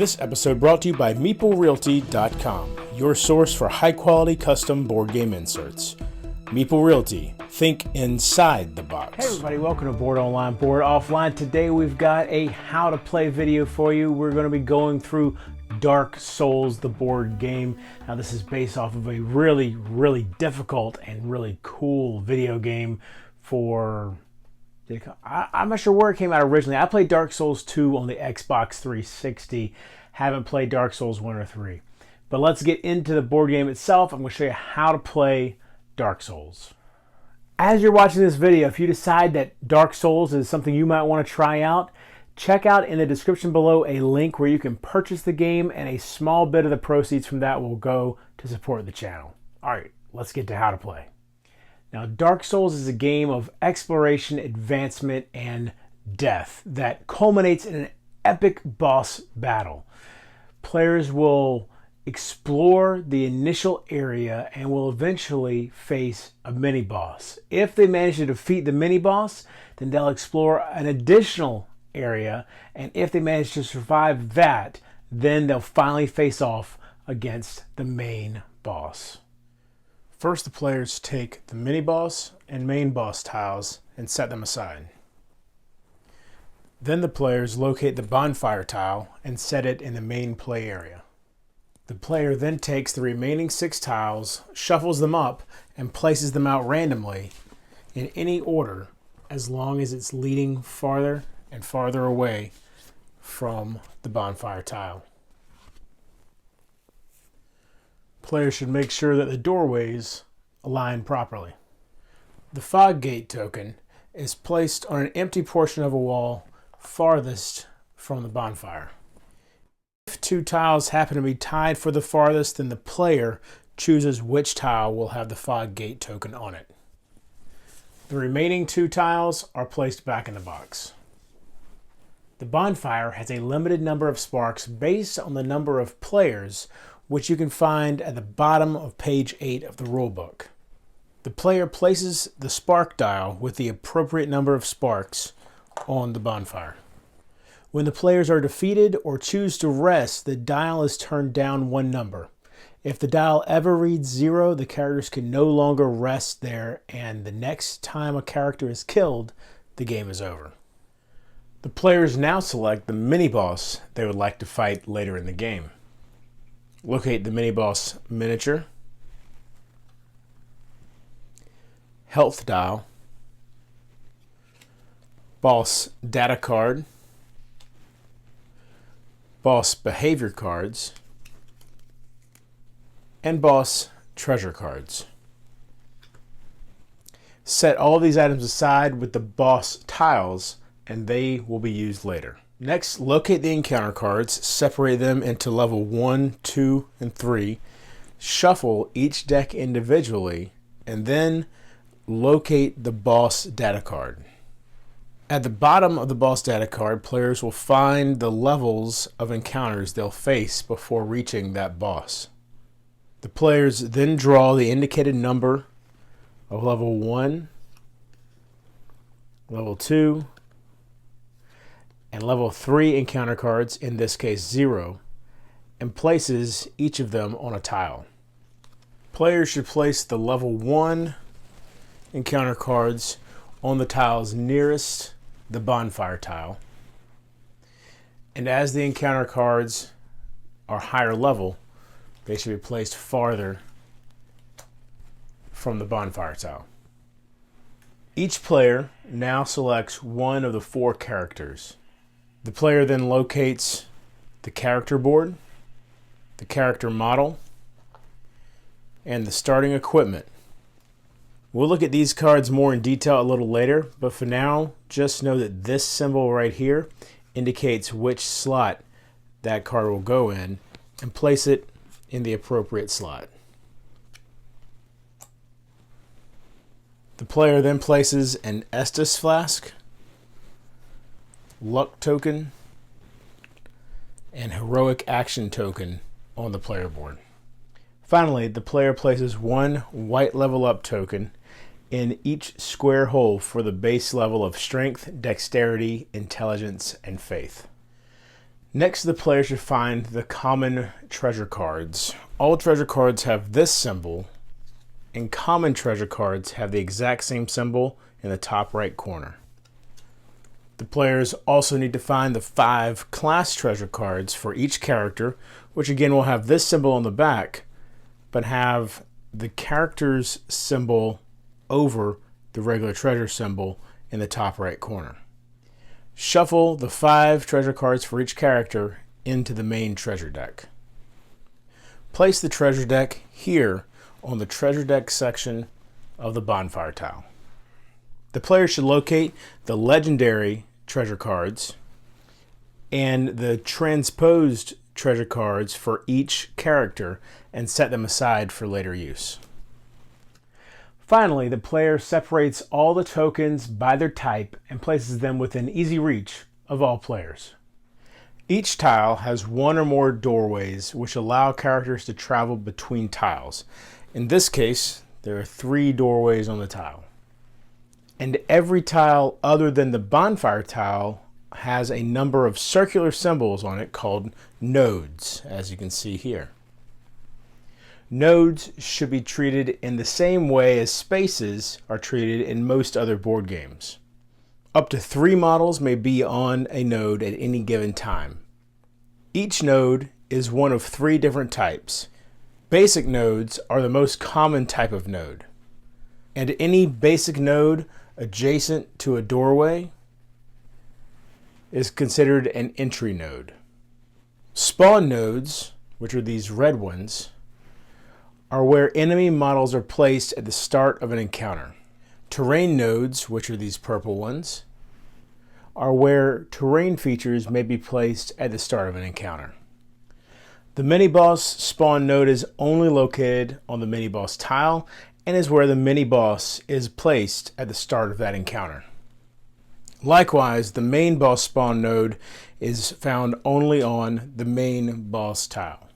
This episode brought to you by MeepleRealty.com, your source for high-quality custom board game inserts. Meeple Realty, think inside the box. Hey everybody, welcome to Board Online, Board Offline. Today we've got a how to play video for you. We're going to be going through Dark Souls, the board game. Now this is based off of a really difficult and really cool video game for... I'm not sure where it came out originally. I played Dark Souls 2 on the Xbox 360. Haven't played Dark Souls 1 or 3. But let's get into the board game itself. I'm going to show you how to play Dark Souls. As you're watching this video, if you decide that Dark Souls is something you might want to try out, check out in the description below a link where you can purchase the game, and a small bit of the proceeds from that will go to support the channel. Alright, let's get to how to play. Now, Dark Souls is a game of exploration, advancement, and death that culminates in an epic boss battle. Players will explore the initial area and will eventually face a mini-boss. If they manage to defeat the mini-boss, then they'll explore an additional area, and if they manage to survive that, then they'll finally face off against the main boss. First, the players take the mini-boss and main boss tiles and set them aside. Then the players locate the Bonfire Tile and set it in the main play area. The player then takes the remaining 6 tiles, shuffles them up, and places them out randomly in any order as long as it's leading farther and farther away from the Bonfire Tile. Players should make sure that the doorways align properly. The fog gate token is placed on an empty portion of a wall farthest from the bonfire. If 2 tiles happen to be tied for the farthest, then the player chooses which tile will have the fog gate token on it. The remaining 2 tiles are placed back in the box. The bonfire has a limited number of sparks based on the number of players, which you can find at the bottom of page 8 of the rulebook. The player places the spark dial with the appropriate number of sparks on the bonfire. When the players are defeated or choose to rest, the dial is turned down 1 number. If the dial ever reads 0, the characters can no longer rest there, and the next time a character is killed, the game is over. The players now select the mini-boss they would like to fight later in the game. Locate the mini-boss miniature, health dial, boss data card, boss behavior cards, and boss treasure cards. Set all these items aside with the boss tiles, and they will be used later. Next, locate the encounter cards, separate them into level 1, 2, and 3, shuffle each deck individually, and then locate the boss data card. At the bottom of the boss data card, players will find the levels of encounters they'll face before reaching that boss. The players then draw the indicated number of level 1, level 2, and level 3 encounter cards, in this case 0, and places each of them on a tile. Players should place the level 1 encounter cards on the tiles nearest the bonfire tile, and as the encounter cards are higher level, they should be placed farther from the bonfire tile. Each player now selects one of the 4 characters. The player then locates the character board, the character model, and the starting equipment. We'll look at these cards more in detail a little later, but for now, just know that this symbol right here indicates which slot that card will go in, and place it in the appropriate slot. The player then places an Estus flask, luck token, and heroic action token on the player board. Finally, the player places 1 white level up token in each square hole for the base level of strength, dexterity, intelligence, and faith. Next, the player should find the common treasure cards. All treasure cards have this symbol, and common treasure cards have the exact same symbol in the top right corner. The players also need to find the 5 class treasure cards for each character, which again will have this symbol on the back, but have the character's symbol over the regular treasure symbol in the top right corner. Shuffle the 5 treasure cards for each character into the main treasure deck. Place the treasure deck here on the treasure deck section of the bonfire tile. The player should locate the legendary treasure cards and the transposed treasure cards for each character and set them aside for later use. Finally, the player separates all the tokens by their type and places them within easy reach of all players. Each tile has 1 or more doorways which allow characters to travel between tiles. In this case, there are 3 doorways on the tile. And every tile other than the bonfire tile has a number of circular symbols on it called nodes, as you can see here. Nodes should be treated in the same way as spaces are treated in most other board games. Up to 3 models may be on a node at any given time. Each node is one of 3 different types. Basic nodes are the most common type of node, and any basic node adjacent to a doorway is considered an entry node. Spawn nodes, which are these red ones, are where enemy models are placed at the start of an encounter. Terrain nodes, which are these purple ones, are where terrain features may be placed at the start of an encounter. The mini-boss spawn node is only located on the mini-boss tile and is where the mini-boss is placed at the start of that encounter. Likewise, the main boss spawn node is found only on the main boss tile.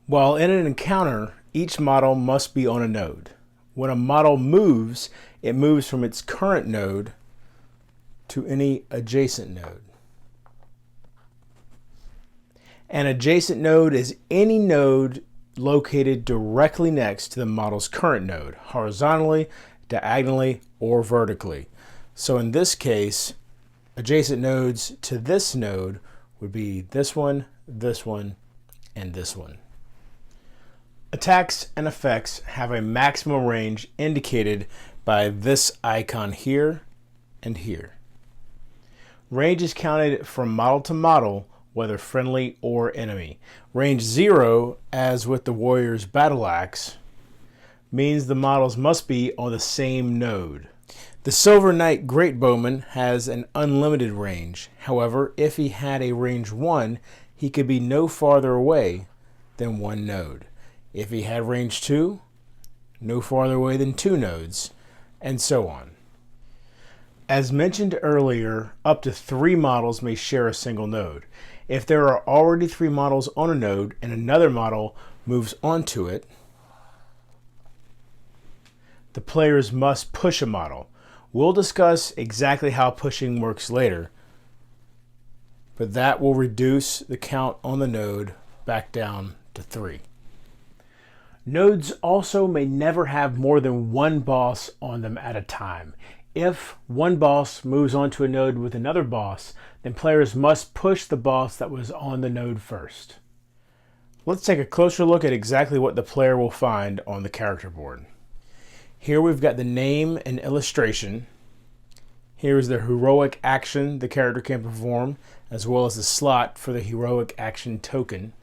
While in an encounter, each model must be on a node. When a model moves, it moves from its current node to any adjacent node. An adjacent node is any node located directly next to the model's current node, horizontally, diagonally, or vertically. So in this case, adjacent nodes to this node would be this one, and this one. Attacks and effects have a maximum range indicated by this icon here and here. Range is counted from model to model, whether friendly or enemy. Range 0, as with the warrior's battle axe, means the models must be on the same node. The Silver Knight Great Bowman has an unlimited range. However, if he had a range 1, he could be no farther away than 1 node. If he had range 2, no farther away than 2 nodes, and so on. As mentioned earlier, up to 3 models may share a single node. If there are already 3 models on a node and another model moves onto it, the players must push a model. We'll discuss exactly how pushing works later, but that will reduce the count on the node back down to 3. Nodes also may never have more than 1 boss on them at a time. If 1 boss moves onto a node with another boss, then players must push the boss that was on the node first. Let's take a closer look at exactly what the player will find on the character board. Here we've got the name and illustration. Here is the heroic action the character can perform, as well as the slot for the heroic action token.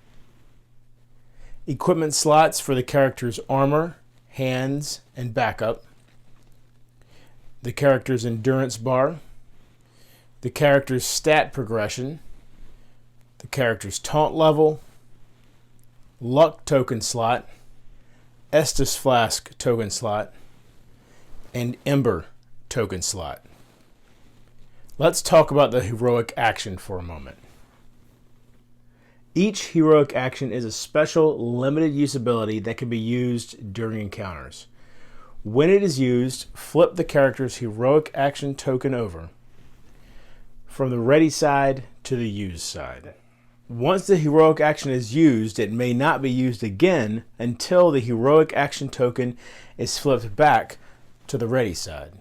Equipment slots for the character's armor, hands, and backup. The character's endurance bar. The character's stat progression. The character's taunt level. Luck token slot. Estus flask token slot. And Ember token slot. Let's talk about the heroic action for a moment. Each heroic action is a special limited use ability that can be used during encounters. When it is used, flip the character's heroic action token over. from the ready side to the used side. Once the heroic action is used, it may not be used again until the heroic action token is flipped back to the ready side.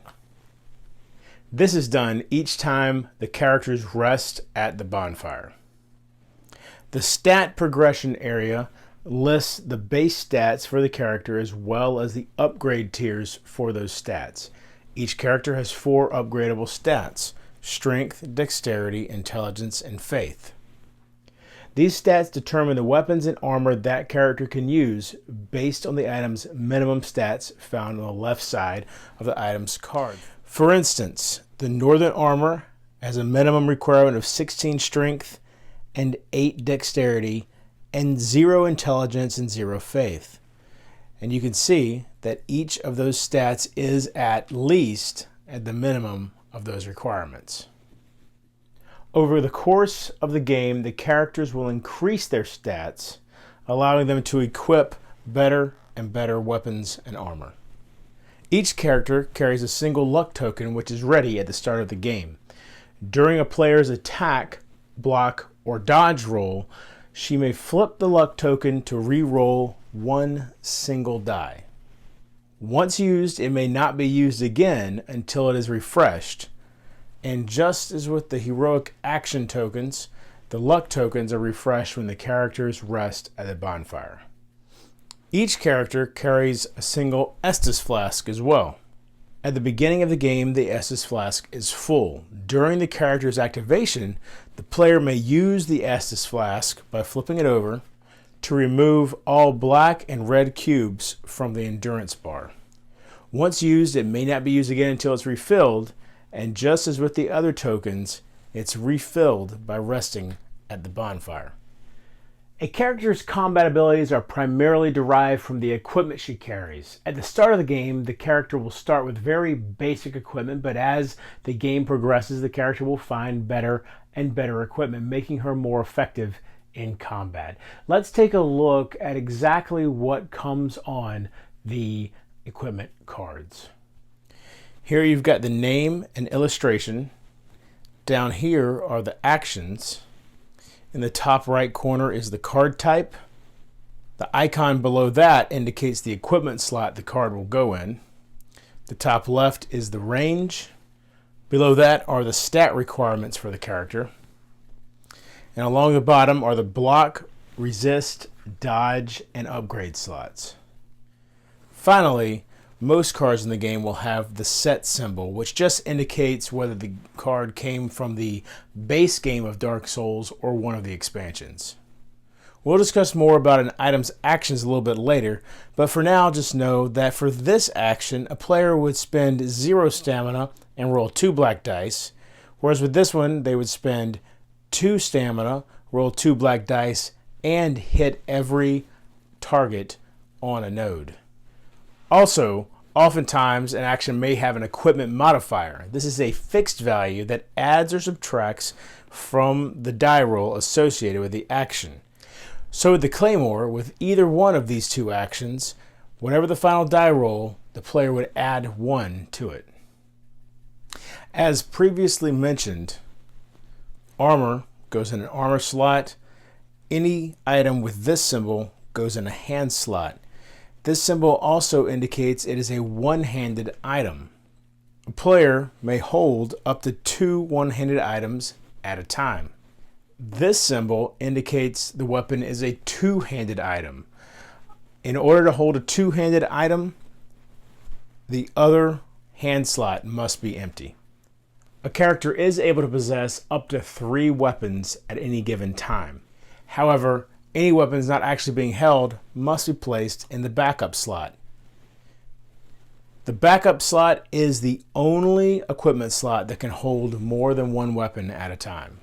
This is done each time the characters rest at the bonfire. The stat progression area lists the base stats for the character as well as the upgrade tiers for those stats. Each character has 4 upgradable stats: strength, dexterity, intelligence, and faith. These stats determine the weapons and armor that character can use based on the item's minimum stats found on the left side of the item's card. For instance, the Northern Armor has a minimum requirement of 16 strength and 8 dexterity and 0 intelligence and 0 faith. And you can see that each of those stats is at least at the minimum of those requirements. Over the course of the game, the characters will increase their stats, allowing them to equip better and better weapons and armor. Each character carries a single luck token which is ready at the start of the game. During a player's attack, block, or dodge roll, she may flip the luck token to re-roll 1 single die. Once used, it may not be used again until it is refreshed. And just as with the heroic action tokens, the luck tokens are refreshed when the characters rest at the bonfire. Each character carries a single Estus flask as well. At the beginning of the game, the Estus flask is full. During the character's activation, the player may use the Estus flask by flipping it over to remove all black and red cubes from the endurance bar. Once used, it may not be used again until it's refilled, and just as with the other tokens, it's refilled by resting at the bonfire. A character's combat abilities are primarily derived from the equipment she carries. At the start of the game, the character will start with very basic equipment, but as the game progresses, the character will find better and better equipment, making her more effective in combat. Let's take a look at exactly what comes on the equipment cards. Here you've got the name and illustration. Down here are the actions. In the top right corner is the card type. The icon below that indicates the equipment slot the card will go in. The top left is the range. Below that are the stat requirements for the character. And along the bottom are the block, resist, dodge, and upgrade slots. Finally, most cards in the game will have the set symbol, which just indicates whether the card came from the base game of Dark Souls or one of the expansions. We'll discuss more about an item's actions a little bit later, but for now just know that for this action, a player would spend 0 stamina and roll 2 black dice, whereas with this one, they would spend 2 stamina, roll 2 black dice, and hit every target on a node. Also, oftentimes an action may have an equipment modifier. This is a fixed value that adds or subtracts from the die roll associated with the action. So with the Claymore, with either one of these 2 actions, whenever the final die roll, the player would add 1 to it. As previously mentioned, armor goes in an armor slot. Any item with this symbol goes in a hand slot. This symbol also indicates it is a one-handed item. A player may hold up to 2 one-handed items at a time. This symbol indicates the weapon is a 2-handed item. In order to hold a 2-handed item, the other hand slot must be empty. A character is able to possess up to 3 weapons at any given time. However, any weapons not actually being held must be placed in the backup slot. The backup slot is the only equipment slot that can hold more than 1 weapon at a time.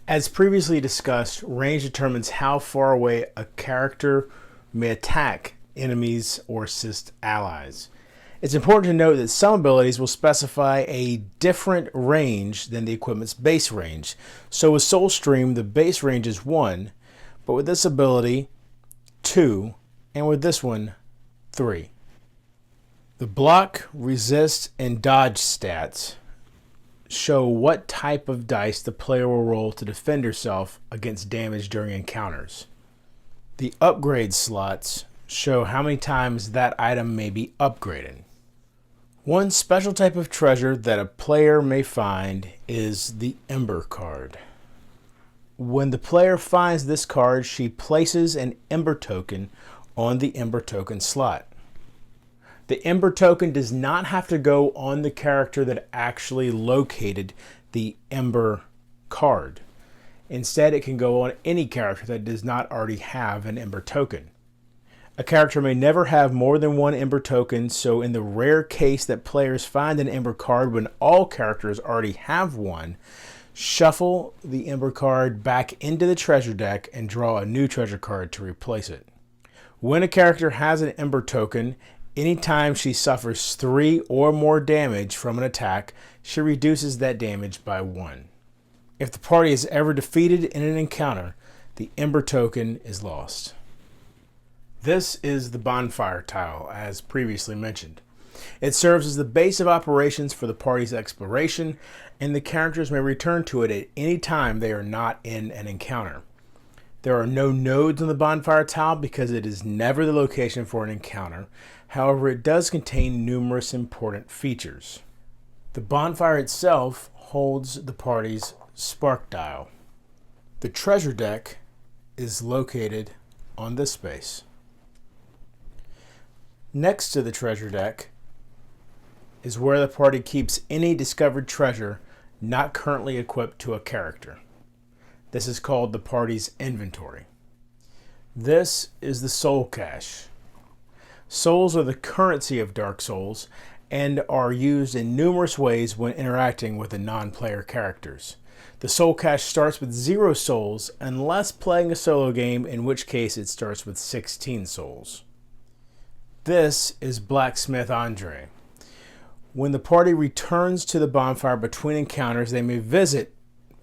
As previously discussed, range determines how far away a character may attack enemies or assist allies. It's important to note that some abilities will specify a different range than the equipment's base range. So with Soulstream, the base range is 1, but with this ability, 2, and with this one, 3. The block, resist, and dodge stats show what type of dice the player will roll to defend herself against damage during encounters. The upgrade slots show how many times that item may be upgraded. One special type of treasure that a player may find is the Ember card. When the player finds this card, she places an Ember token on the Ember token slot. The Ember token does not have to go on the character that actually located the Ember card. Instead, it can go on any character that does not already have an Ember token. A character may never have more than one Ember token, so in the rare case that players find an Ember card when all characters already have one, shuffle the Ember card back into the treasure deck and draw a new treasure card to replace it. When a character has an Ember token, anytime she suffers 3 or more damage from an attack, she reduces that damage by 1. If the party is ever defeated in an encounter, the Ember token is lost. This is the Bonfire Tile, as previously mentioned. It serves as the base of operations for the party's exploration, and the characters may return to it at any time they are not in an encounter. There are no nodes on the Bonfire Tile because it is never the location for an encounter. However, it does contain numerous important features. The bonfire itself holds the party's spark dial. The treasure deck is located on this space. Next to the treasure deck is where the party keeps any discovered treasure not currently equipped to a character. This is called the party's inventory. This is the soul cache. Souls are the currency of Dark Souls and are used in numerous ways when interacting with the non-player characters. The soul cache starts with 0 souls unless playing a solo game, in which case it starts with 16 souls. This is Blacksmith Andre. When the party returns to the bonfire between encounters, they may visit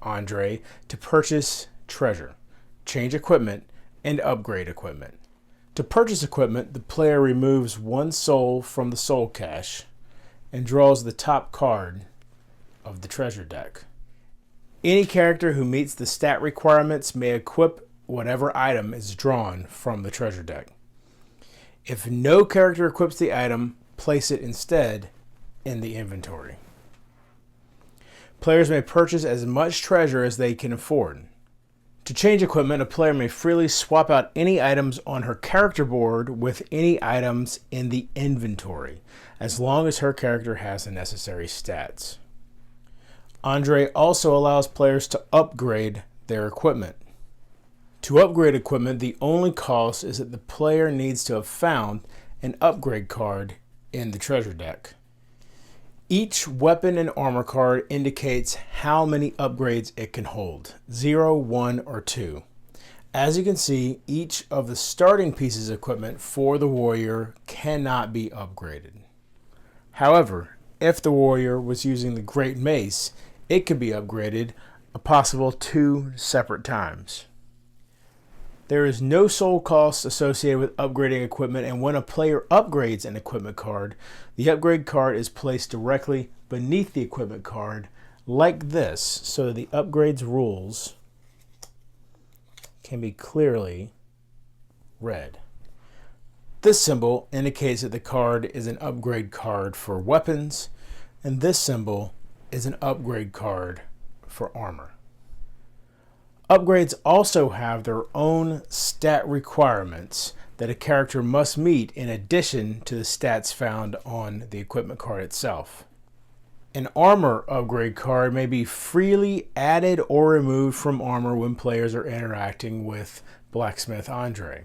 Andre to purchase treasure, change equipment, and upgrade equipment. To purchase equipment, the player removes 1 soul from the soul cache and draws the top card of the treasure deck. Any character who meets the stat requirements may equip whatever item is drawn from the treasure deck. If no character equips the item, place it instead in the inventory. Players may purchase as much treasure as they can afford. To change equipment, a player may freely swap out any items on her character board with any items in the inventory, as long as her character has the necessary stats. Andre also allows players to upgrade their equipment. To upgrade equipment, the only cost is that the player needs to have found an upgrade card in the treasure deck. Each weapon and armor card indicates how many upgrades it can hold, 0, 1, or 2. As you can see, each of the starting pieces of equipment for the warrior cannot be upgraded. However, if the warrior was using the Great Mace, it could be upgraded a possible 2 separate times. There is no soul cost associated with upgrading equipment, and when a player upgrades an equipment card, the upgrade card is placed directly beneath the equipment card like this, so that the upgrades rules can be clearly read. This symbol indicates that the card is an upgrade card for weapons, and this symbol is an upgrade card for armor. Upgrades also have their own stat requirements that a character must meet in addition to the stats found on the equipment card itself. An armor upgrade card may be freely added or removed from armor when players are interacting with Blacksmith Andre.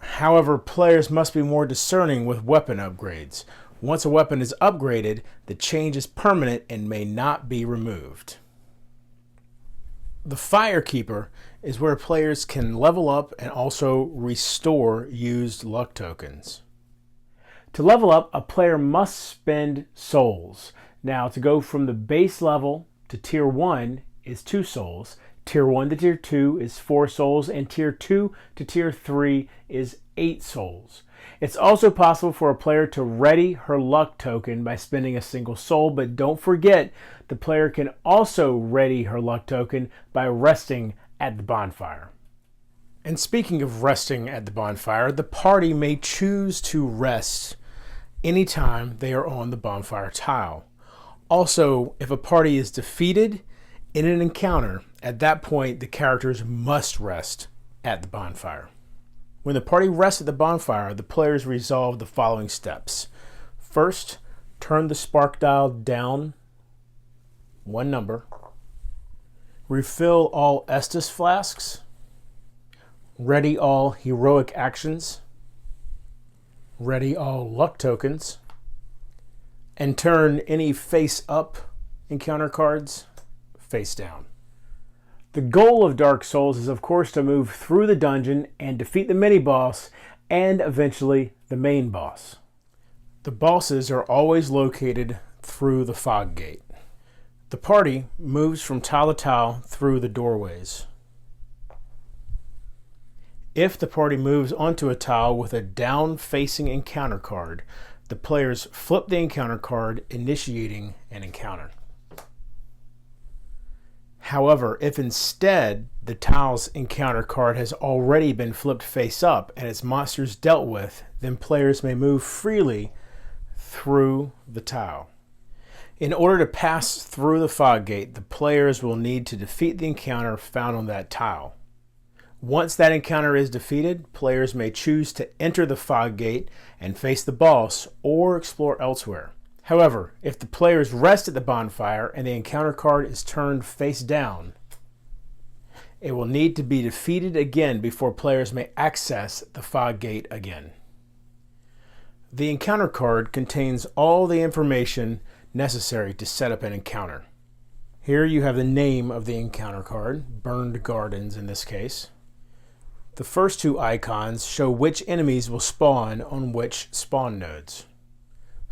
However, players must be more discerning with weapon upgrades. Once a weapon is upgraded, the change is permanent and may not be removed. The Firekeeper is where players can level up and also restore used luck tokens. To level up, a player must spend souls. Now, to go from the base level to tier 1 is 2 souls. Tier 1 to Tier 2 is 4 souls, and Tier 2 to Tier 3 is 8 souls. It's also possible for a player to ready her luck token by spending a single soul, but don't forget, the player can also ready her luck token by resting at the bonfire. And speaking of resting at the bonfire, the party may choose to rest anytime they are on the bonfire tile. Also, if a party is defeated in an encounter, at that point the characters must rest at the bonfire. When the party rests at the bonfire, the players resolve the following steps. First, turn the spark dial down 1 number. Refill all Estus flasks. Ready all heroic actions. Ready all luck tokens. And turn any face up encounter cards face down. The goal of Dark Souls is, of course, to move through the dungeon and defeat the mini-boss and eventually the main boss. The bosses are always located through the fog gate. The party moves from tile to tile through the doorways. If the party moves onto a tile with a down-facing encounter card, the players flip the encounter card, initiating an encounter. However, if instead the tile's encounter card has already been flipped face up and its monsters dealt with, then players may move freely through the tile. In order to pass through the fog gate, the players will need to defeat the encounter found on that tile. Once that encounter is defeated, players may choose to enter the fog gate and face the boss or explore elsewhere. However, if the players rest at the bonfire and the encounter card is turned face down, it will need to be defeated again before players may access the fog gate again. The encounter card contains all the information necessary to set up an encounter. Here you have the name of the encounter card, Burned Gardens in this case. The first 2 icons show which enemies will spawn on which spawn nodes.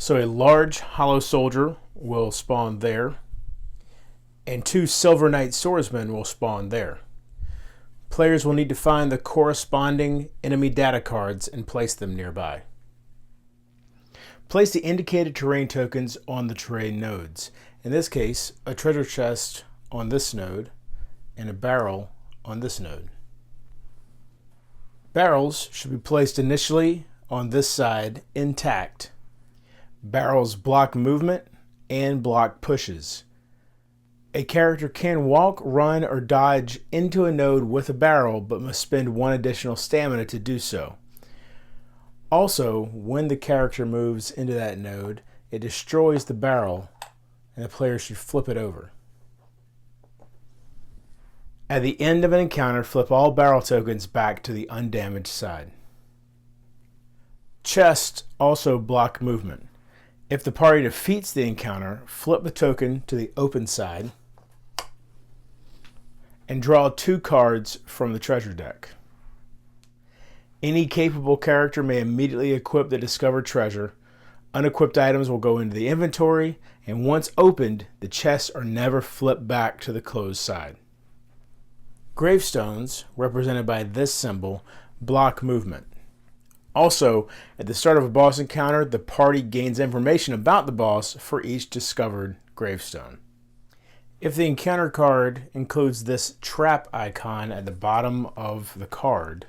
So a large hollow soldier will spawn there, and 2 Silver Knight swordsmen will spawn there. Players will need to find the corresponding enemy data cards and place them nearby. Place the indicated terrain tokens on the terrain nodes. In this case, a treasure chest on this node and a barrel on this node. Barrels should be placed initially on this side intact. Barrels block movement and block pushes. A character can walk, run, or dodge into a node with a barrel, but must spend 1 additional stamina to do so. Also, when the character moves into that node, it destroys the barrel, and the player should flip it over. At the end of an encounter, flip all barrel tokens back to the undamaged side. Chests also block movement. If the party defeats the encounter, flip the token to the open side and draw 2 cards from the treasure deck. Any capable character may immediately equip the discovered treasure. Unequipped items will go into the inventory, and once opened, the chests are never flipped back to the closed side. Gravestones, represented by this symbol, block movement. Also, at the start of a boss encounter, the party gains information about the boss for each discovered gravestone. If the encounter card includes this trap icon at the bottom of the card,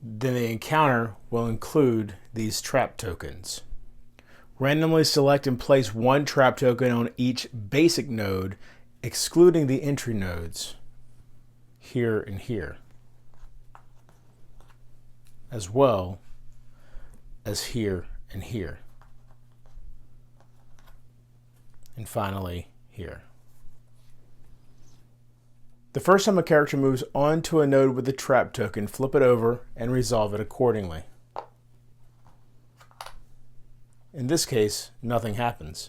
then the encounter will include these trap tokens. Randomly select and place 1 trap token on each basic node, excluding the entry nodes, here and here, as well as here and here, and finally here. The first time a character moves onto a node with a trap token, flip it over and resolve it accordingly. In this case, nothing happens.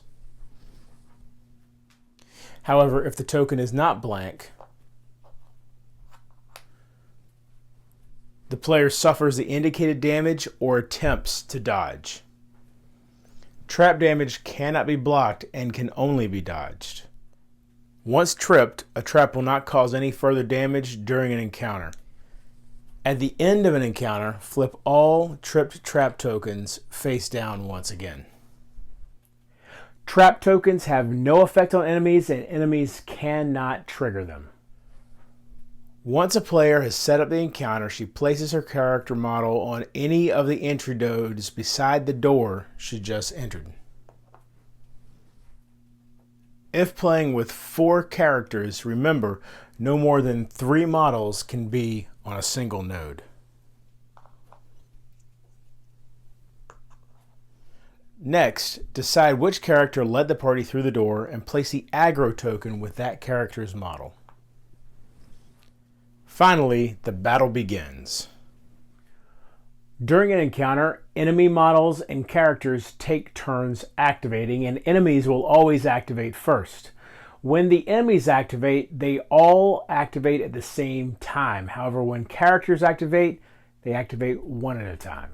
However, if the token is not blank, the player suffers the indicated damage or attempts to dodge. Trap damage cannot be blocked and can only be dodged. Once tripped, a trap will not cause any further damage during an encounter. At the end of an encounter, flip all tripped trap tokens face down once again. Trap tokens have no effect on enemies, and enemies cannot trigger them. Once a player has set up the encounter, she places her character model on any of the entry nodes beside the door she just entered. If playing with 4 characters, remember, no more than 3 models can be on a single node. Next, decide which character led the party through the door and place the aggro token with that character's model. Finally, the battle begins. During an encounter, enemy models and characters take turns activating, and enemies will always activate first. When the enemies activate, they all activate at the same time. However, when characters activate, they activate one at a time.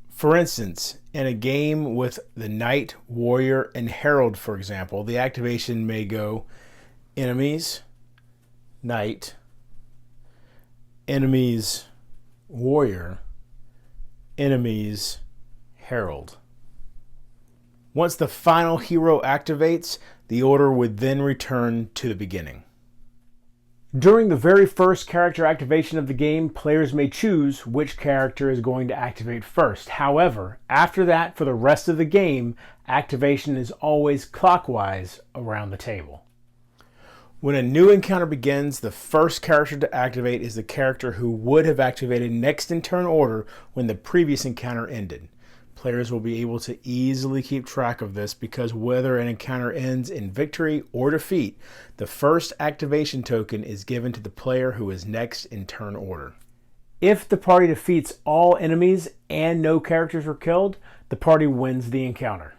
For instance, in a game with the Knight, Warrior, and Herald, for example, the activation may go enemies, Knight, enemies, Warrior, enemies, Herald. Once the final hero activates, the order would then return to the beginning. During the very first character activation of the game, players may choose which character is going to activate first. However, after that, for the rest of the game, activation is always clockwise around the table. When a new encounter begins, the first character to activate is the character who would have activated next in turn order when the previous encounter ended. Players will be able to easily keep track of this because whether an encounter ends in victory or defeat, the first activation token is given to the player who is next in turn order. If the party defeats all enemies and no characters were killed, the party wins the encounter.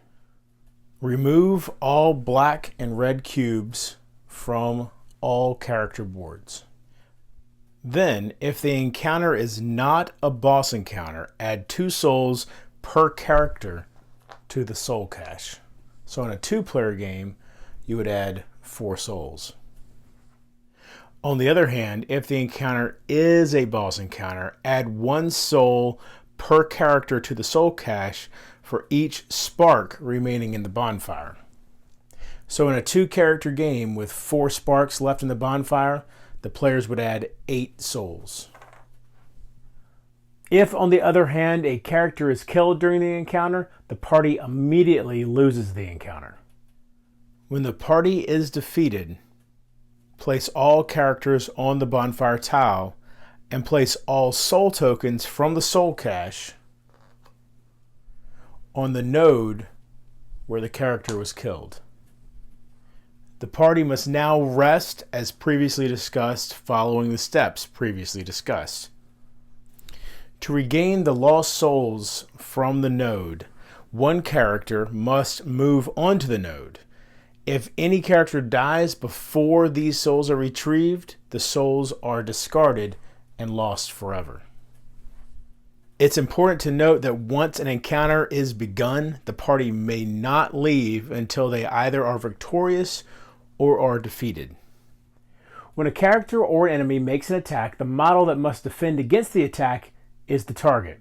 Remove all black and red cubes from all character boards. Then, if the encounter is not a boss encounter, add 2 souls per character to the soul cache. So in a 2-player game, you would add 4 souls. On the other hand, if the encounter is a boss encounter, add 1 soul per character to the soul cache for each spark remaining in the bonfire. So in a 2-character game with 4 sparks left in the bonfire, the players would add 8 souls. If, on the other hand, a character is killed during the encounter, the party immediately loses the encounter. When the party is defeated, place all characters on the Bonfire Tile and place all soul tokens from the soul cache on the node where the character was killed. The party must now rest as previously discussed, following the steps previously discussed. To regain the lost souls from the node, 1 character must move onto the node. If any character dies before these souls are retrieved, the souls are discarded and lost forever. It's important to note that once an encounter is begun, the party may not leave until they either are victorious or are defeated. When a character or enemy makes an attack, the model that must defend against the attack is the target.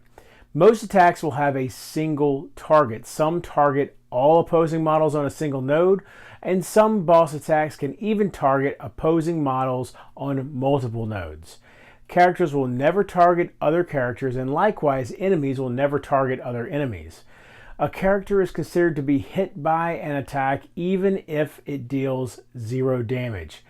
Most attacks will have a single target. Some target all opposing models on a single node, and some boss attacks can even target opposing models on multiple nodes. Characters will never target other characters, and likewise, enemies will never target other enemies. A character is considered to be hit by an attack even if it deals 0 damage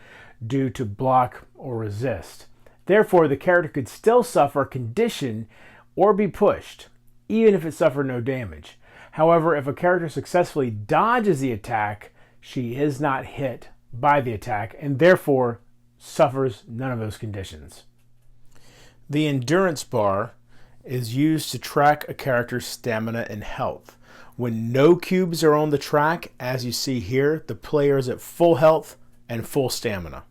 due to block or resist. Therefore, the character could still suffer a condition or be pushed, even if it suffered no damage. However, if a character successfully dodges the attack, she is not hit by the attack and therefore suffers none of those conditions. The endurance bar is used to track a character's stamina and health. When no cubes are on the track, as you see here, the player is at full health and full stamina.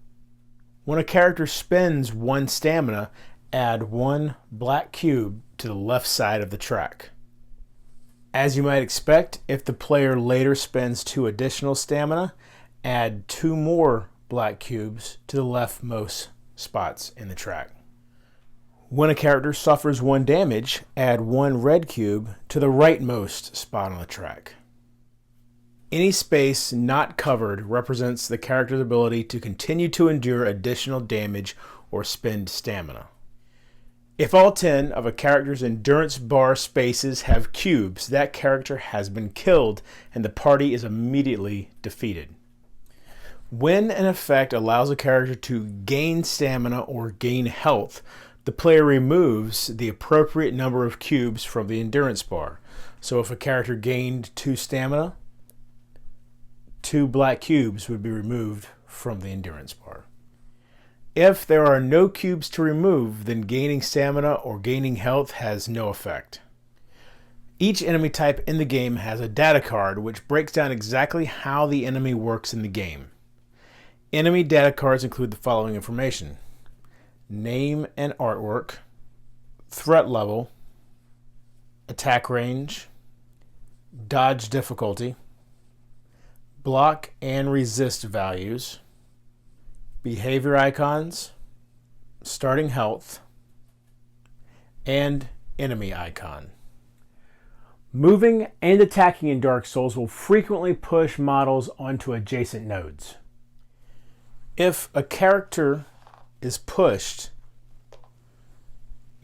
When a character spends 1 stamina, add 1 black cube to the left side of the track. As you might expect, if the player later spends 2 additional stamina, add 2 more black cubes to the leftmost spots in the track. When a character suffers 1 damage, add 1 red cube to the rightmost spot on the track. Any space not covered represents the character's ability to continue to endure additional damage or spend stamina. If all 10 of a character's endurance bar spaces have cubes, that character has been killed and the party is immediately defeated. When an effect allows a character to gain stamina or gain health, the player removes the appropriate number of cubes from the endurance bar. So if a character gained 2 stamina, 2 black cubes would be removed from the endurance bar. If there are no cubes to remove, then gaining stamina or gaining health has no effect. Each enemy type in the game has a data card which breaks down exactly how the enemy works in the game. Enemy data cards include the following information: name and artwork, threat level, attack range, dodge difficulty, block and resist values, behavior icons, starting health, and enemy icon. Moving and attacking in Dark Souls will frequently push models onto adjacent nodes. If a character is pushed,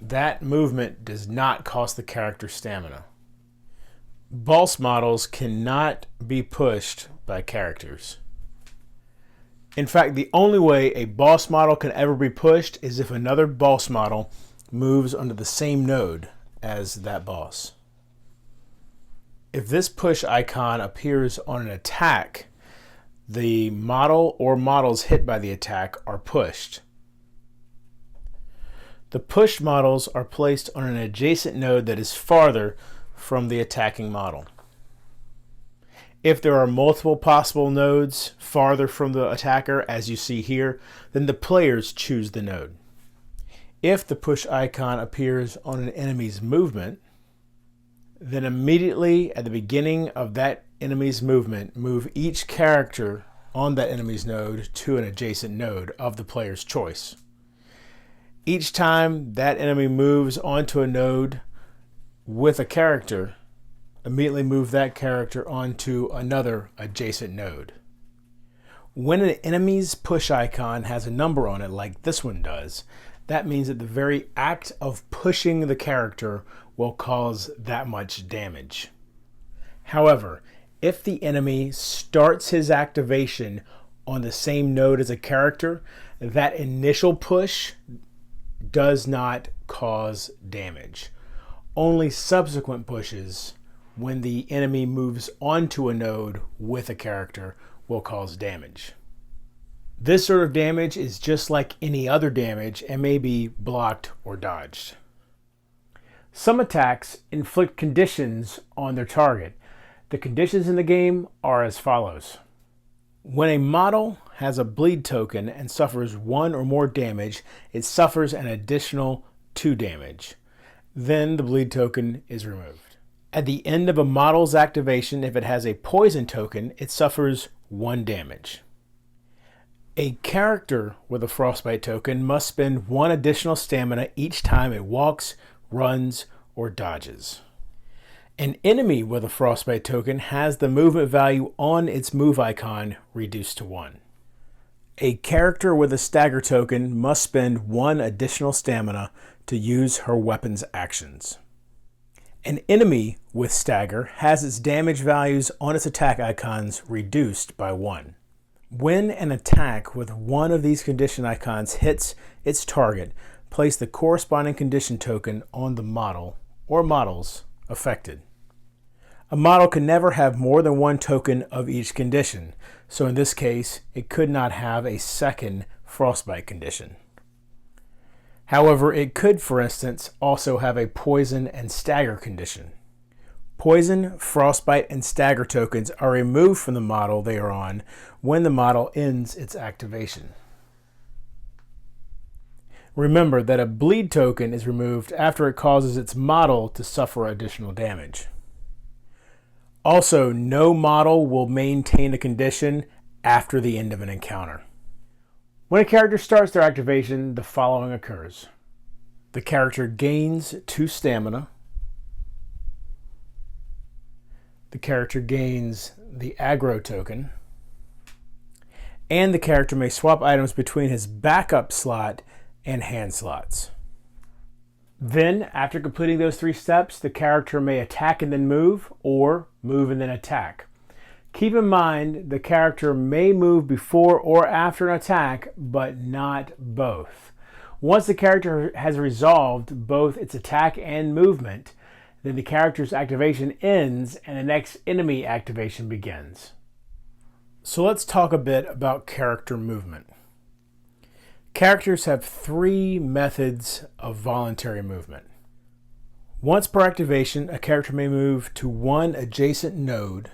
that movement does not cost the character stamina. Boss models cannot be pushed by characters. In fact, the only way a boss model can ever be pushed is if another boss model moves onto the same node as that boss. If this push icon appears on an attack, the model or models hit by the attack are pushed. The pushed models are placed on an adjacent node that is farther from the attacking model. If there are multiple possible nodes farther from the attacker, as you see here, then the players choose the node. If the push icon appears on an enemy's movement, then immediately at the beginning of that enemy's movement, move each character on that enemy's node to an adjacent node of the player's choice. Each time that enemy moves onto a node with a character, immediately move that character onto another adjacent node. When an enemy's push icon has a number on it like this one does, that means that the very act of pushing the character will cause that much damage. However, if the enemy starts his activation on the same node as a character, that initial push does not cause damage. Only subsequent pushes, when the enemy moves onto a node with a character, will cause damage. This sort of damage is just like any other damage and may be blocked or dodged. Some attacks inflict conditions on their target. The conditions in the game are as follows. When a model has a bleed token and suffers 1 or more damage, it suffers an additional 2 damage. Then the bleed token is removed. At the end of a model's activation, if it has a poison token, it suffers 1 damage. A character with a frostbite token must spend 1 additional stamina each time it walks, runs, or dodges. An enemy with a frostbite token has the movement value on its move icon reduced to 1. A character with a stagger token must spend 1 additional stamina to use her weapon's actions. An enemy with stagger has its damage values on its attack icons reduced by 1. When an attack with one of these condition icons hits its target, place the corresponding condition token on the model or models affected. A model can never have more than 1 token of each condition, so in this case, it could not have a second frostbite condition. However, it could, for instance, also have a poison and stagger condition. Poison, frostbite, and stagger tokens are removed from the model they are on when the model ends its activation. Remember that a bleed token is removed after it causes its model to suffer additional damage. Also, no model will maintain a condition after the end of an encounter. When a character starts their activation, the following occurs. The character gains 2 stamina. The character gains the aggro token. And the character may swap items between his backup slot and hand slots. Then, after completing those 3 steps, the character may attack and then move, or move and then attack. Keep in mind, the character may move before or after an attack, but not both. Once the character has resolved both its attack and movement, then the character's activation ends and the next enemy activation begins. So let's talk a bit about character movement. Characters have 3 methods of voluntary movement. Once per activation, a character may move to one adjacent node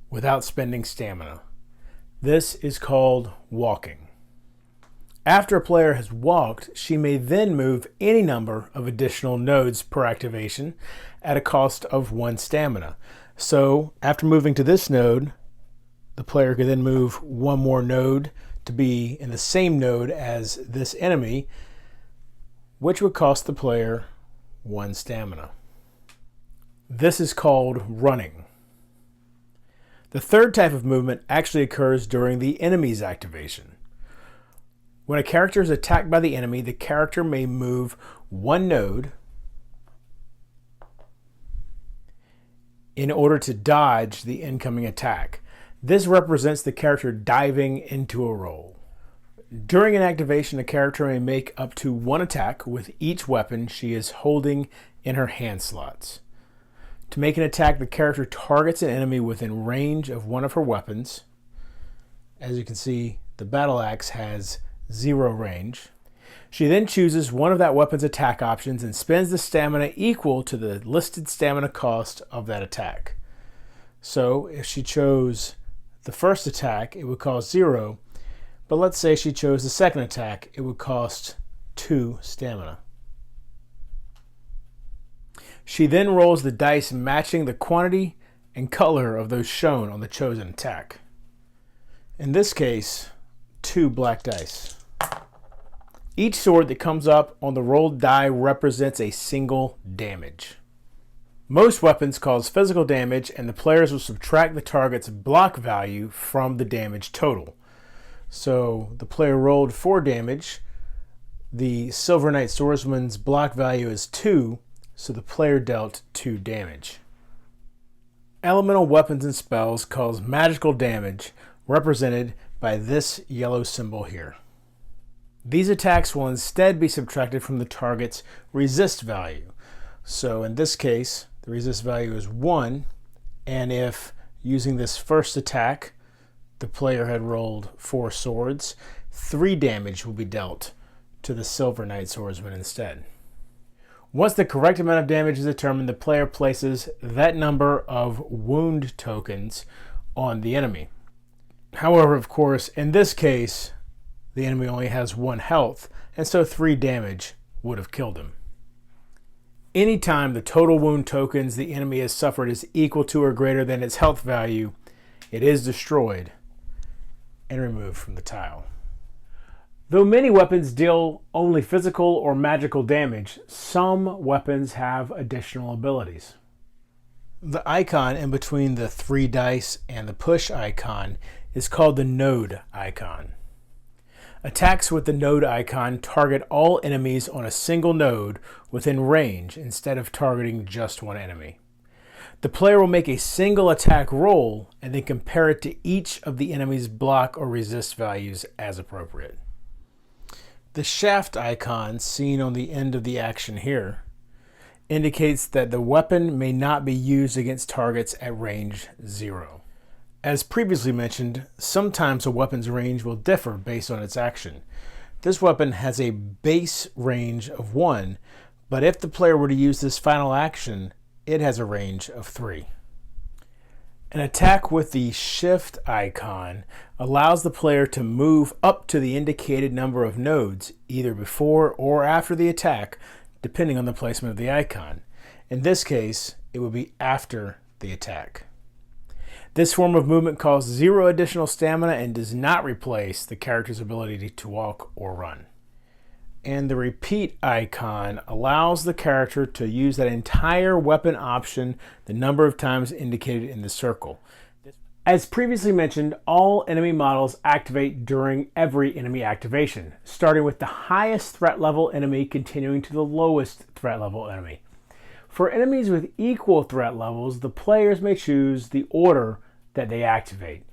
without spending stamina. This is called walking. After a player has walked, she may then move any number of additional nodes per activation at a cost of 1 stamina. So after moving to this node, the player could then move 1 more node to be in the same node as this enemy, which would cost the player 1 stamina. This is called running. The third type of movement actually occurs during the enemy's activation. When a character is attacked by the enemy, the character may move 1 node in order to dodge the incoming attack. This represents the character diving into a roll. During an activation, a character may make up to 1 attack with each weapon she is holding in her hand slots. To make an attack, the character targets an enemy within range of one of her weapons. As you can see, the battle axe has 0 range. She then chooses one of that weapon's attack options and spends the stamina equal to the listed stamina cost of that attack. So if she chose the first attack, it would cost 0, but let's say she chose the second attack, it would cost 2 stamina. She then rolls the dice matching the quantity and color of those shown on the chosen attack. In this case, 2 black dice. Each sword that comes up on the rolled die represents a single damage. Most weapons cause physical damage, and the players will subtract the target's block value from the damage total. So the player rolled 4 damage. The Silver Knight Swordsman's block value is 2, so the player dealt 2 damage. Elemental weapons and spells cause magical damage, represented by this yellow symbol here. These attacks will instead be subtracted from the target's resist value. So in this case, the resist value is 1, and if using this first attack, the player had rolled 4 swords, 3 damage will be dealt to the Silver Knight Swordsman instead. Once the correct amount of damage is determined, the player places that number of wound tokens on the enemy. However, of course, in this case, the enemy only has 1 health, and so 3 damage would have killed him. Anytime the total wound tokens the enemy has suffered is equal to or greater than its health value, it is destroyed and removed from the tile. Though many weapons deal only physical or magical damage, some weapons have additional abilities. The icon in between the 3 dice and the push icon is called the node icon. Attacks with the node icon target all enemies on a single node within range instead of targeting just one enemy. The player will make a single attack roll and then compare it to each of the enemy's block or resist values as appropriate. The shaft icon, seen on the end of the action here, indicates that the weapon may not be used against targets at range 0. As previously mentioned, sometimes a weapon's range will differ based on its action. This weapon has a base range of 1, but if the player were to use this final action, it has a range of 3. An attack with the shift icon allows the player to move up to the indicated number of nodes, either before or after the attack, depending on the placement of the icon. In this case, it would be after the attack. This form of movement costs 0 additional stamina and does not replace the character's ability to walk or run. And the repeat icon allows the character to use that entire weapon option the number of times indicated in the circle. As previously mentioned, all enemy models activate during every enemy activation, starting with the highest threat level enemy continuing to the lowest threat level enemy. For enemies with equal threat levels, the players may choose the order that they activate.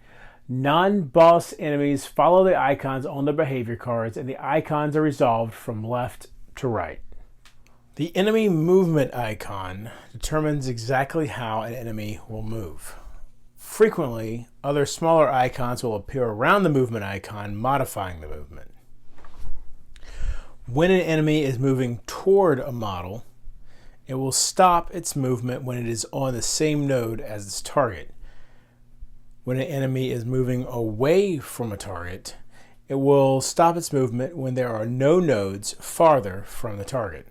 Non-boss enemies follow the icons on their behavior cards, and the icons are resolved from left to right. The enemy movement icon determines exactly how an enemy will move. Frequently, other smaller icons will appear around the movement icon, modifying the movement. When an enemy is moving toward a model, it will stop its movement when it is on the same node as its target. When an enemy is moving away from a target, it will stop its movement when there are no nodes farther from the target.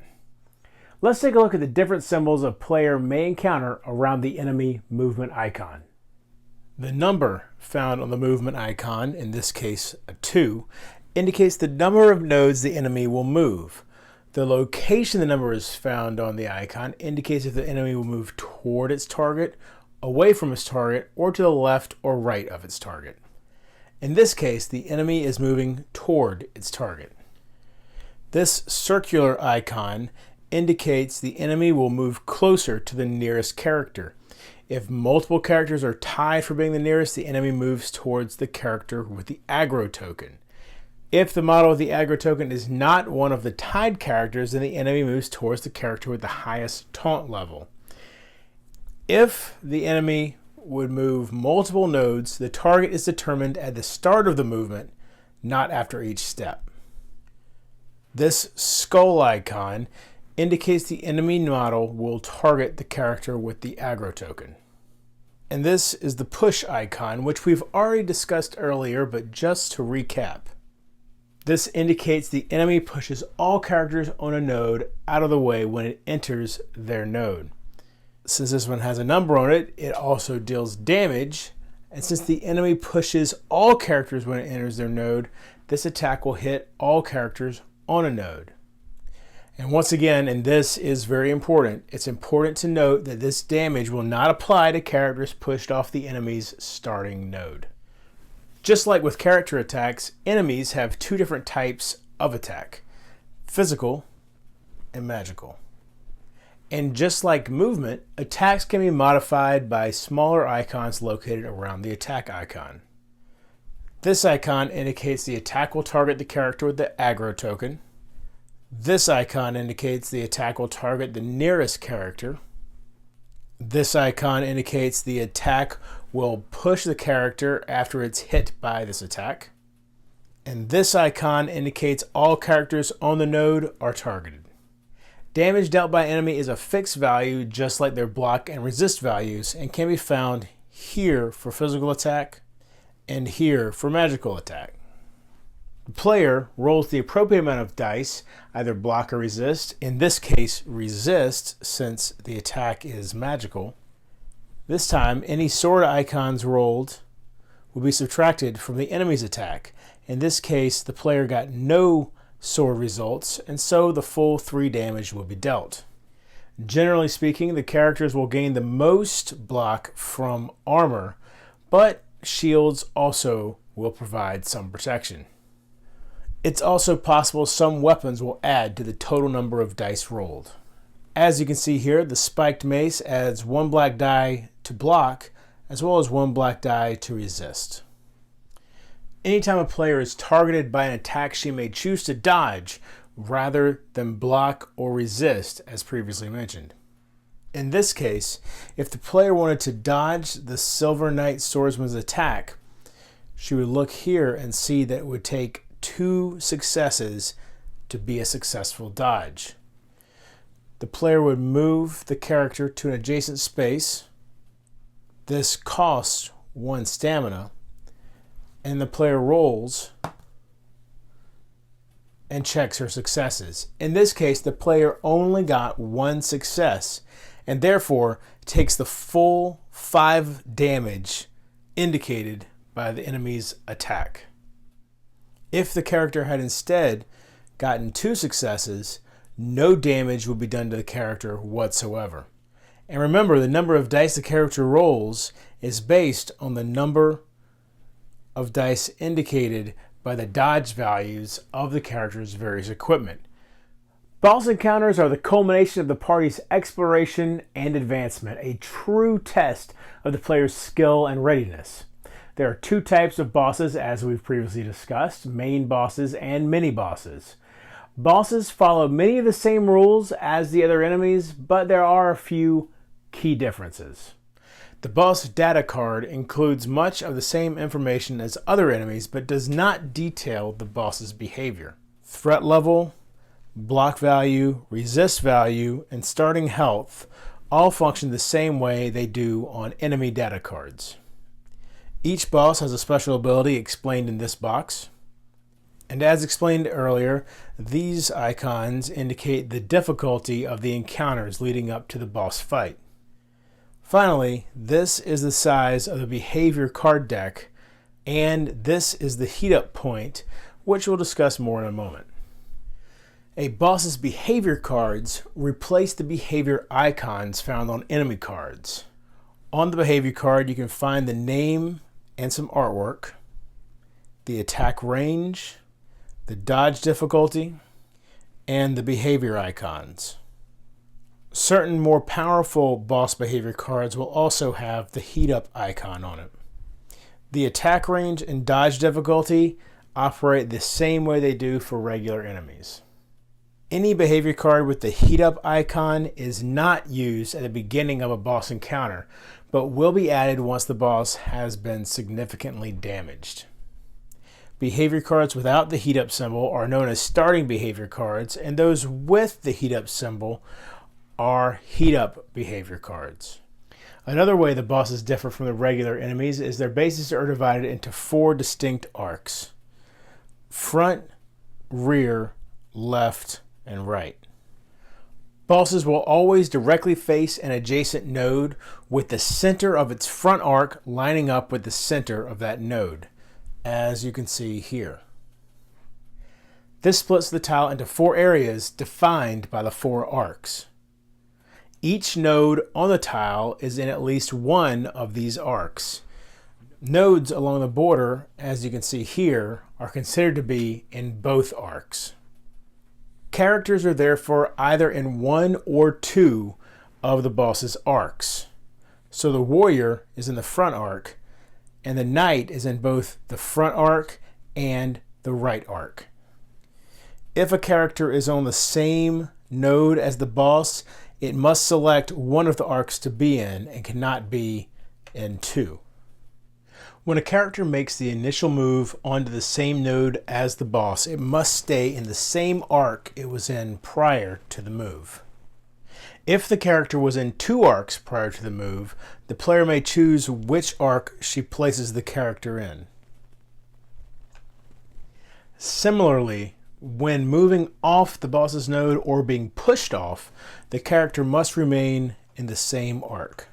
Let's take a look at the different symbols a player may encounter around the enemy movement icon. The number found on the movement icon, in this case a 2, indicates the number of nodes the enemy will move. The location the number is found on the icon indicates if the enemy will move toward its target, away from its target, or to the left or right of its target. In this case, the enemy is moving toward its target. This circular icon indicates the enemy will move closer to the nearest character. If multiple characters are tied for being the nearest, the enemy moves towards the character with the aggro token. If the model with the aggro token is not one of the tied characters, then the enemy moves towards the character with the highest taunt level. If the enemy would move multiple nodes, the target is determined at the start of the movement, not after each step. This skull icon indicates the enemy model will target the character with the aggro token. And this is the push icon, which we've already discussed earlier, but just to recap. This indicates the enemy pushes all characters on a node out of the way when it enters their node. Since this one has a number on it, it also deals damage, and since the enemy pushes all characters when it enters their node, this attack will hit all characters on a node. And once again, and this is very important, it's important to note that this damage will not apply to characters pushed off the enemy's starting node. Just like with character attacks, enemies have 2 different types of attack: physical and magical. And just like movement, attacks can be modified by smaller icons located around the attack icon. This icon indicates the attack will target the character with the aggro token. This icon indicates the attack will target the nearest character. This icon indicates the attack will push the character after it's hit by this attack. And this icon indicates all characters on the node are targeted. Damage dealt by enemy is a fixed value, just like their block and resist values, and can be found here for physical attack and here for magical attack. The player rolls the appropriate amount of dice, either block or resist, in this case resist since the attack is magical. This time, any sword icons rolled will be subtracted from the enemy's attack. In this case, the player got no sword results, and so the full 3 damage will be dealt. Generally speaking, the characters will gain the most block from armor, but shields also will provide some protection. It's also possible some weapons will add to the total number of dice rolled. As you can see here, the spiked mace adds 1 black die to block, as well as 1 black die to resist. Anytime a player is targeted by an attack, she may choose to dodge rather than block or resist, as previously mentioned. In this case, if the player wanted to dodge the Silver Knight Swordsman's attack, she would look here and see that it would take 2 successes to be a successful dodge. The player would move the character to an adjacent space. This costs 1 stamina, and the player rolls and checks her successes. In this case, the player only got 1 success and therefore takes the full 5 damage indicated by the enemy's attack. If the character had instead gotten 2 successes, no damage would be done to the character whatsoever. And remember, the number of dice the character rolls is based on the number of dice indicated by the dodge values of the character's various equipment. Boss encounters are the culmination of the party's exploration and advancement, a true test of the player's skill and readiness. There are 2 types of bosses, as we've previously discussed: main bosses and mini bosses. Bosses follow many of the same rules as the other enemies, but there are a few key differences. The boss data card includes much of the same information as other enemies, but does not detail the boss's behavior. Threat level, block value, resist value, and starting health all function the same way they do on enemy data cards. Each boss has a special ability explained in this box. And as explained earlier, these icons indicate the difficulty of the encounters leading up to the boss fight. Finally, this is the size of the behavior card deck, and this is the heat up point, which we'll discuss more in a moment. A boss's behavior cards replace the behavior icons found on enemy cards. On the behavior card, you can find the name and some artwork, the attack range, the dodge difficulty, and the behavior icons. Certain more powerful boss behavior cards will also have the heat up icon on it. The attack range and dodge difficulty operate the same way they do for regular enemies. Any behavior card with the heat up icon is not used at the beginning of a boss encounter, but will be added once the boss has been significantly damaged. Behavior cards without the heat up symbol are known as starting behavior cards, and those with the heat up symbol are heat up behavior cards. Another way the bosses differ from the regular enemies is their bases are divided into 4 distinct arcs: front, rear, left, and right. Bosses will always directly face an adjacent node with the center of its front arc lining up with the center of that node, as you can see here. This splits the tile into 4 areas defined by the 4 arcs. Each node on the tile is in at least one of these arcs. Nodes along the border, as you can see here, are considered to be in both arcs. Characters are therefore either in 1 or 2 of the boss's arcs. So the warrior is in the front arc, and the knight is in both the front arc and the right arc. If a character is on the same node as the boss, it must select one of the arcs to be in and cannot be in 2. When a character makes the initial move onto the same node as the boss, it must stay in the same arc it was in prior to the move. If the character was in 2 arcs prior to the move, the player may choose which arc she places the character in. Similarly, when moving off the boss's node or being pushed off, the character must remain in the same arc.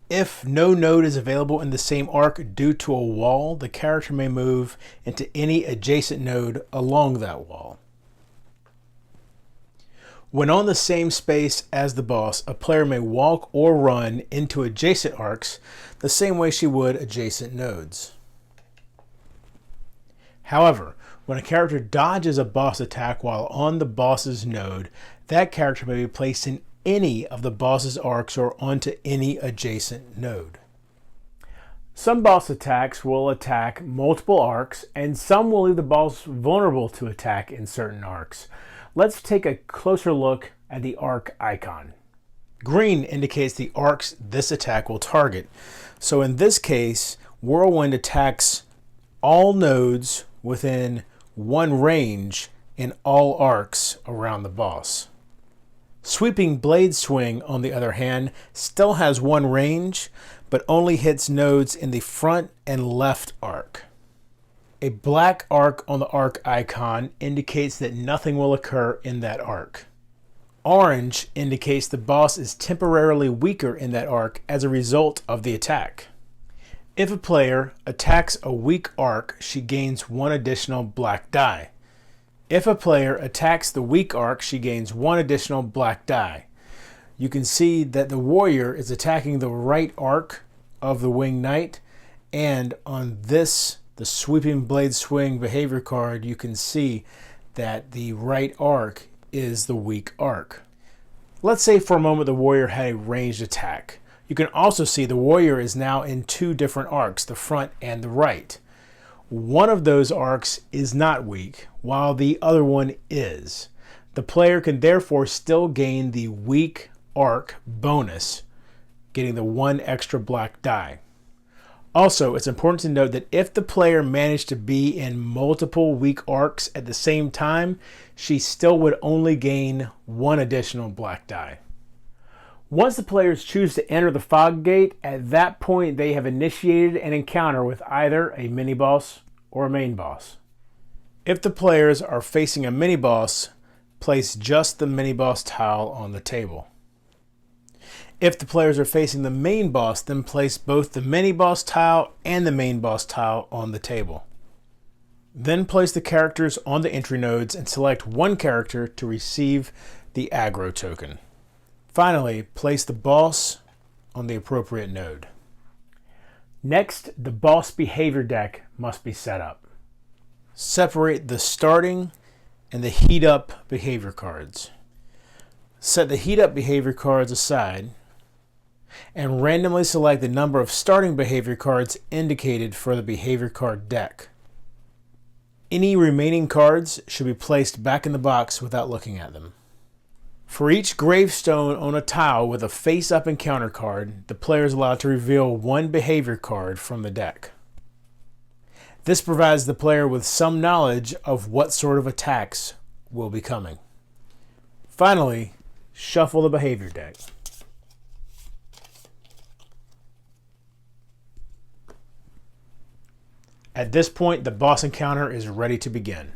If no node is available in the same arc due to a wall, the character may move into any adjacent node along that wall. When on the same space as the boss, a player may walk or run into adjacent arcs the same way she would adjacent nodes. However, when a character dodges a boss attack while on the boss's node, that character may be placed in any of the boss's arcs or onto any adjacent node. Some boss attacks will attack multiple arcs, and some will leave the boss vulnerable to attack in certain arcs. Let's take a closer look at the arc icon. Green indicates the arcs this attack will target. So in this case, Whirlwind attacks all nodes within 1 range in all arcs around the boss. Sweeping Blade Swing, on the other hand, still has 1 range, but only hits nodes in the front and left arc. A black arc on the arc icon indicates that nothing will occur in that arc. Orange indicates the boss is temporarily weaker in that arc as a result of the attack. If a player attacks a weak arc, she gains 1 additional black die. If a player attacks the weak arc, she gains 1 additional black die. You can see that the warrior is attacking the right arc of the winged knight, and on this, the sweeping blade swing behavior card, you can see that the right arc is the weak arc. Let's say for a moment the warrior had a ranged attack. You can also see the warrior is now in 2 different arcs, the front and the right. One of those arcs is not weak, while the other one is. The player can therefore still gain the weak arc bonus, getting the 1 extra black die. Also, it's important to note that if the player managed to be in multiple weak arcs at the same time, she still would only gain 1 additional black die. Once the players choose to enter the fog gate, at that point they have initiated an encounter with either a mini-boss or a main boss. If the players are facing a mini-boss, place just the mini-boss tile on the table. If the players are facing the main boss, then place both the mini-boss tile and the main boss tile on the table. Then place the characters on the entry nodes and select one character to receive the aggro token. Finally, place the boss on the appropriate node. Next, the boss behavior deck must be set up. Separate the starting and the heat up behavior cards. Set the heat up behavior cards aside and randomly select the number of starting behavior cards indicated for the behavior card deck. Any remaining cards should be placed back in the box without looking at them. For each gravestone on a tile with a face-up encounter card, the player is allowed to reveal 1 behavior card from the deck. This provides the player with some knowledge of what sort of attacks will be coming. Finally, shuffle the behavior deck. At this point, the boss encounter is ready to begin.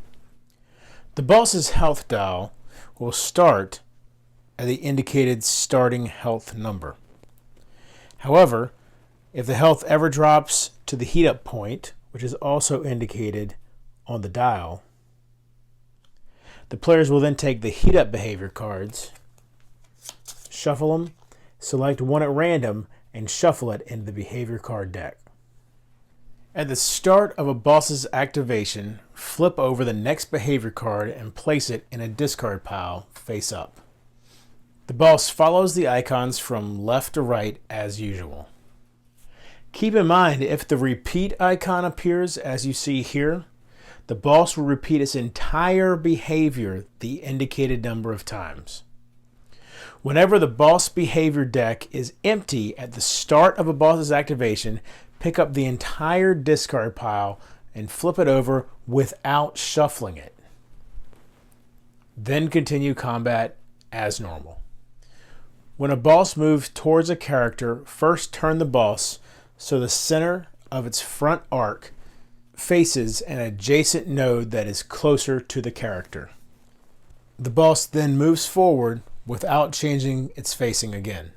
The boss's health dial will start at the indicated starting health number. However, if the health ever drops to the heat up point, which is also indicated on the dial, the players will then take the heat up behavior cards, shuffle them, select one at random, and shuffle it into the behavior card deck. At the start of a boss's activation, flip over the next behavior card and place it in a discard pile face up. The boss follows the icons from left to right as usual. Keep in mind, if the repeat icon appears as you see here, the boss will repeat its entire behavior the indicated number of times. Whenever the boss behavior deck is empty at the start of a boss's activation, pick up the entire discard pile and flip it over without shuffling it. Then continue combat as normal. When a boss moves towards a character, first turn the boss so the center of its front arc faces an adjacent node that is closer to the character. The boss then moves forward without changing its facing again.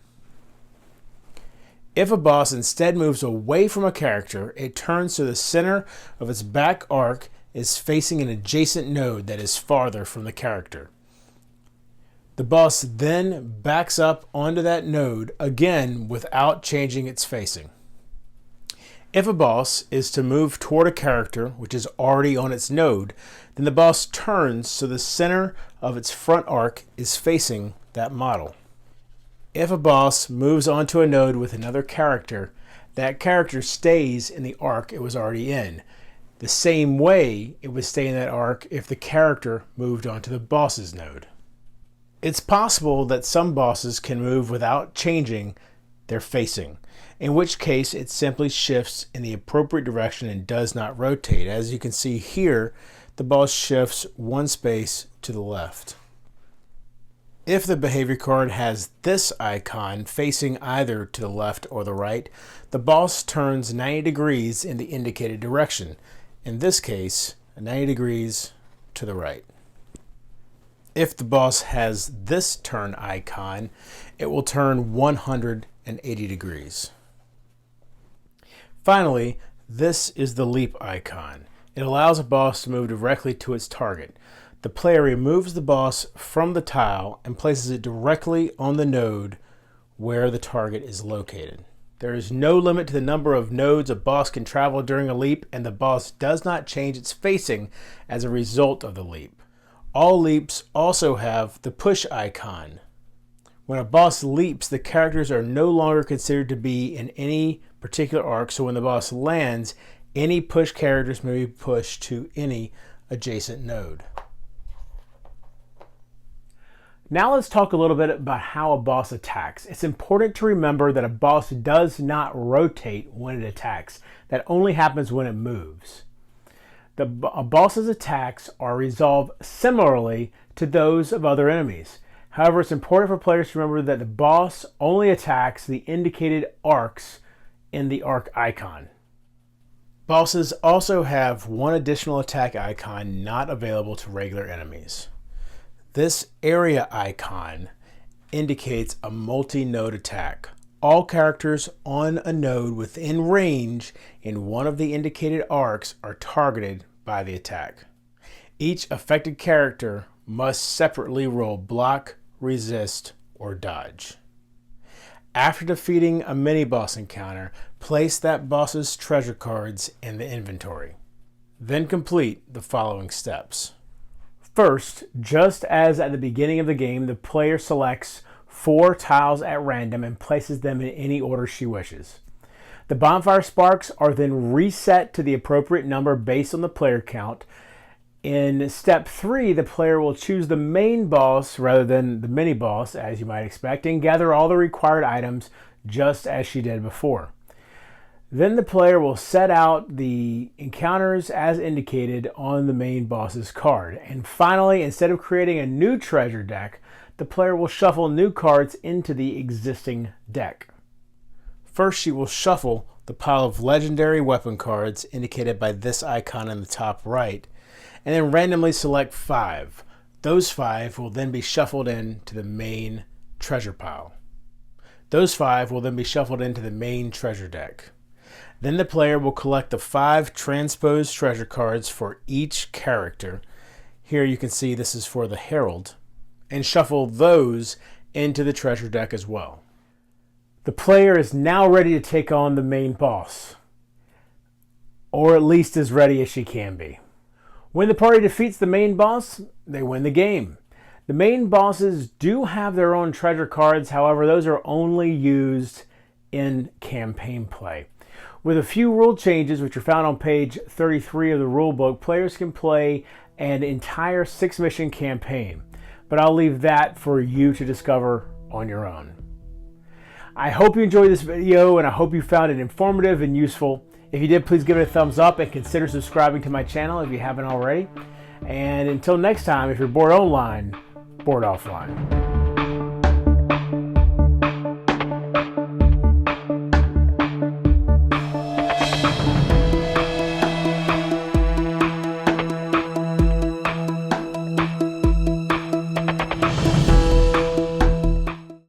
If a boss instead moves away from a character, it turns so the center of its back arc is facing an adjacent node that is farther from the character. The boss then backs up onto that node again without changing its facing. If a boss is to move toward a character which is already on its node, then the boss turns so the center of its front arc is facing that model. If a boss moves onto a node with another character, that character stays in the arc it was already in, the same way it would stay in that arc if the character moved onto the boss's node. It's possible that some bosses can move without changing their facing, in which case it simply shifts in the appropriate direction and does not rotate. As you can see here, the boss shifts 1 space to the left. If the behavior card has this icon facing either to the left or the right, the boss turns 90 degrees in the indicated direction. In this case, 90 degrees to the right. If the boss has this turn icon, it will turn 180 degrees. Finally, this is the leap icon. It allows a boss to move directly to its target. The player removes the boss from the tile and places it directly on the node where the target is located. There is no limit to the number of nodes a boss can travel during a leap, and the boss does not change its facing as a result of the leap. All leaps also have the push icon. When a boss leaps, the characters are no longer considered to be in any particular arc, so when the boss lands, any push characters may be pushed to any adjacent node. Now let's talk a little bit about how a boss attacks. It's important to remember that a boss does not rotate when it attacks. That only happens when it moves. A boss's attacks are resolved similarly to those of other enemies. However, it's important for players to remember that the boss only attacks the indicated arcs in the arc icon. Bosses also have one additional attack icon not available to regular enemies. This area icon indicates a multi-node attack. All characters on a node within range in one of the indicated arcs are targeted by the attack. Each affected character must separately roll block, resist, or dodge. After defeating a mini-boss encounter, place that boss's treasure cards in the inventory. Then complete the following steps. First, just as at the beginning of the game, the player selects 4 tiles at random and places them in any order she wishes. The bonfire sparks are then reset to the appropriate number based on the player count. In step 3, the player will choose the main boss rather than the mini boss, as you might expect, and gather all the required items just as she did before. Then the player will set out the encounters as indicated on the main boss's card. And finally, instead of creating a new treasure deck, the player will shuffle new cards into the existing deck. First, she will shuffle the pile of legendary weapon cards indicated by this icon in the top right, and then randomly select 5. Those 5 will then be shuffled into the main treasure pile. Those 5 will then be shuffled into the main treasure deck. Then the player will collect the 5 transposed treasure cards for each character. Here you can see this is for the Herald, and shuffle those into the treasure deck as well. The player is now ready to take on the main boss, or at least as ready as she can be. When the party defeats the main boss, they win the game. The main bosses do have their own treasure cards, however, those are only used in campaign play. With a few rule changes, which are found on page 33 of the rulebook, players can play an entire 6-mission campaign, but I'll leave that for you to discover on your own. I hope you enjoyed this video, and I hope you found it informative and useful. If you did, please give it a thumbs up and consider subscribing to my channel if you haven't already. And until next time, if you're bored online, board offline.